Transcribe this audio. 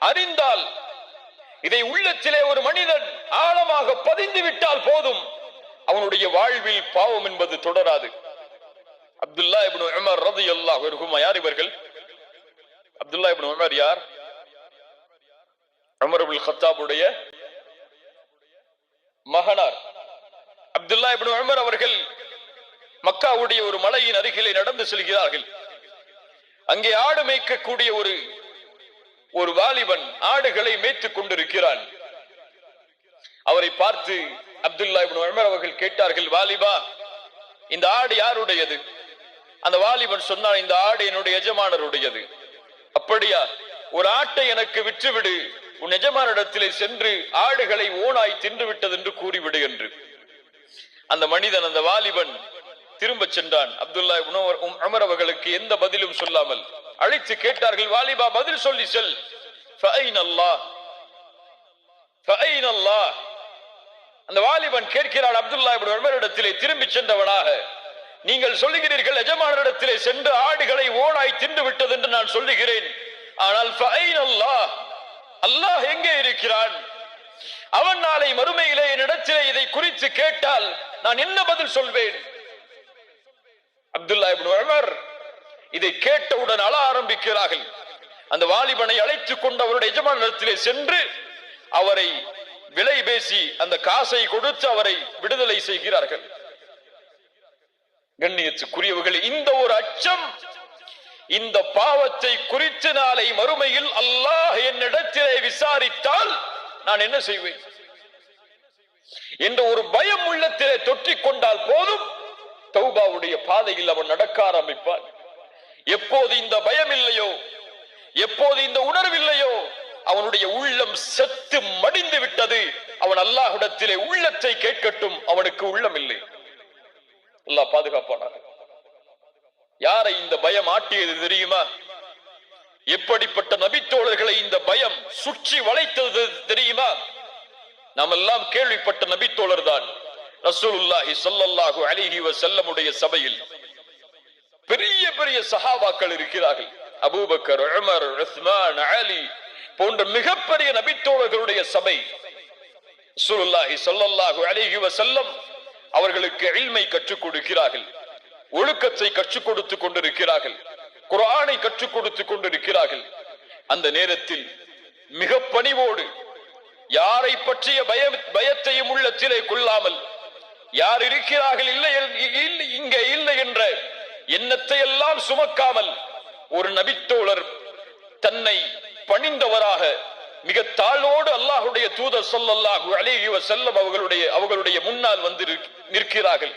அறிந்தால், இதை உள்ளத்திலே ஒரு மனிதன் ஆழமாக பதிந்து விட்டால் போதும், அவனுடைய வாழ்வில் பாவம் என்பது தொடராது. அப்துல்லா இப்னு உமர் ரலியல்லாஹு அன்ஹுமா யார் இவர்கள்? அப்துல்லா இப்னு உமர் யார்? உமர் இப்னு கத்தாபுடைய மகனார். அப்துல்லா இப்னு உமர் அவர்கள் மக்காவுடைய ஒரு மலையின் அருகிலே நடந்து செல்கிறார்கள். அங்கே ஆடு மேய்க்கக்கூடிய ஒரு வாலிபன் ஆடுகளை மேய்த்துக் கொண்டிருக்கிறான். அவரை பார்த்து அப்துல்லா இப்னு உமர் அவர்கள் கேட்டார்கள், வாலிபா, இந்த ஆடு யாருடையது? அந்த வாலிபன் சொன்னான், இந்த ஆடு என்னுடைய எஜமானருடையது. அப்படியா, ஒரு ஆட்டை எனக்கு விற்றுவிடு, உன் எஜமானிடத்திலே சென்று ஆடுகளை ஓனாய் தின்று விட்டது என்று கூறிவிடு என்று. அந்த மனிதன், அந்த வாலிபன் திரும்ப சென்றான். அப்துல்லா இப்னு உமர் அவர்களுக்கு எந்த பதிலும் சொல்லாமல் அழைத்து கேட்டார்கள், வாலிபா, பதில் சொல்லி செல். ஃபஐன அல்லாஹ், ஃபஐன அல்லாஹ். அந்த வாலிபன் கேட்கிறான் அப்துல்லா இப்னு உமரிடத்திலே திரும்பி சென்றவனாக, நீங்கள் சொல்லுகிறீர்கள் எஜமானரிடத்திலே சென்று ஆடுகளை ஓனாய் தின்று விட்டது என்று நான் சொல்லுகிறேன், ஆனால் ஃபஐன அல்லாஹ், அல்லாஹ் எங்கே இருக்கிறான்? அவன் நாளை மறுமையிலே என்னிடத்திலே இதை குறித்து கேட்டால் நான் என்ன பதில் சொல்வேன்? அப்துல்லா இப்னு உமர் இதை கேட்டவுடன் அழ ஆரம்பிக்கிறார்கள். அந்த வாலிபனை அழைத்துக் கொண்டு அவருடைய எஜமானரிடத்திலே சென்று அவரை விலை பேசி அந்த காசை கொடுத்து அவரை விடுதலை செய்கிறார்கள். கண்ணியத்துக்குரியவர்களே, இந்த ஒரு அச்சம், இந்த பாவத்தை குறித்து நாளை மறுமையில் அல்லாஹ் என்னிடத்திலே விசாரித்தால் நான் என்ன செய்வேன் என்ற ஒரு பயம் உள்ளத்திலே தொற்றிக் கொண்டால் போதும், தௌபாவுடைய பாதையில் அவன் நடக்க ஆரம்பிப்பான். எப்போது இந்த பயம் இல்லையோ, எப்போது இந்த உணர்வு இல்லையோ, அவனுடைய உள்ளம் செத்து மடிந்து விட்டது. அவன் அல்லாஹ்விடத்திலே உள்ளத்தை கேட்கட்டும், அவனுக்கு உள்ளம் இல்லை. அல்லாஹ் பாதுகாப்பானாக. யாரை இந்த பயம் ஆட்டியது தெரியுமா? எப்படிப்பட்ட நபித்தோழர்களை இந்த பயம் சுற்றி வளைத்தது தெரியுமா? நாம் எல்லாம் கேள்விப்பட்ட நபித்தோழர் தான் ரசூலுல்லாஹி ஸல்லல்லாஹு அலைஹி வஸல்லமுடைய சபையில் பெரிய பெரிய சஹாபாக்கள் இருக்கிறார்கள். அபூபக்கர், உமர், உஸ்மான், அலி போன்ற மிகப்பெரிய நபித்தோழர்களுடைய சபை. ரசூலுல்லாஹி ஸல்லல்லாஹு அலைஹி வஸல்லம் அவர்களுக்கு இல்மை கற்றுக் கொடுக்கிறார்கள், ஒழுக்கத்தை கற்றுக் கொடுத்துக் கொண்டிருக்கிறார்கள், குர்ஆனை கற்றுக் கொடுத்துக் கொண்டிருக்கிறார்கள். அந்த நேரத்தில் மிக பணிவோடு, யாரை பற்றிய பயத்தையும் உள்ளத்திலே கொள்ளாமல், யார் இருக்கிறார்கள் இங்கே இல்லை என்ற எண்ணத்தை எல்லாம் சுமக்காமல், ஒரு நபித்தோழர் தன்னை பணிந்தவராக மிக தாழ்வோடு அல்லாஹ்வுடைய தூதர் ஸல்லல்லாஹு அலைஹி வஸல்லம் அவர்களுடைய முன்னால் வந்து நிற்கிறார்கள்.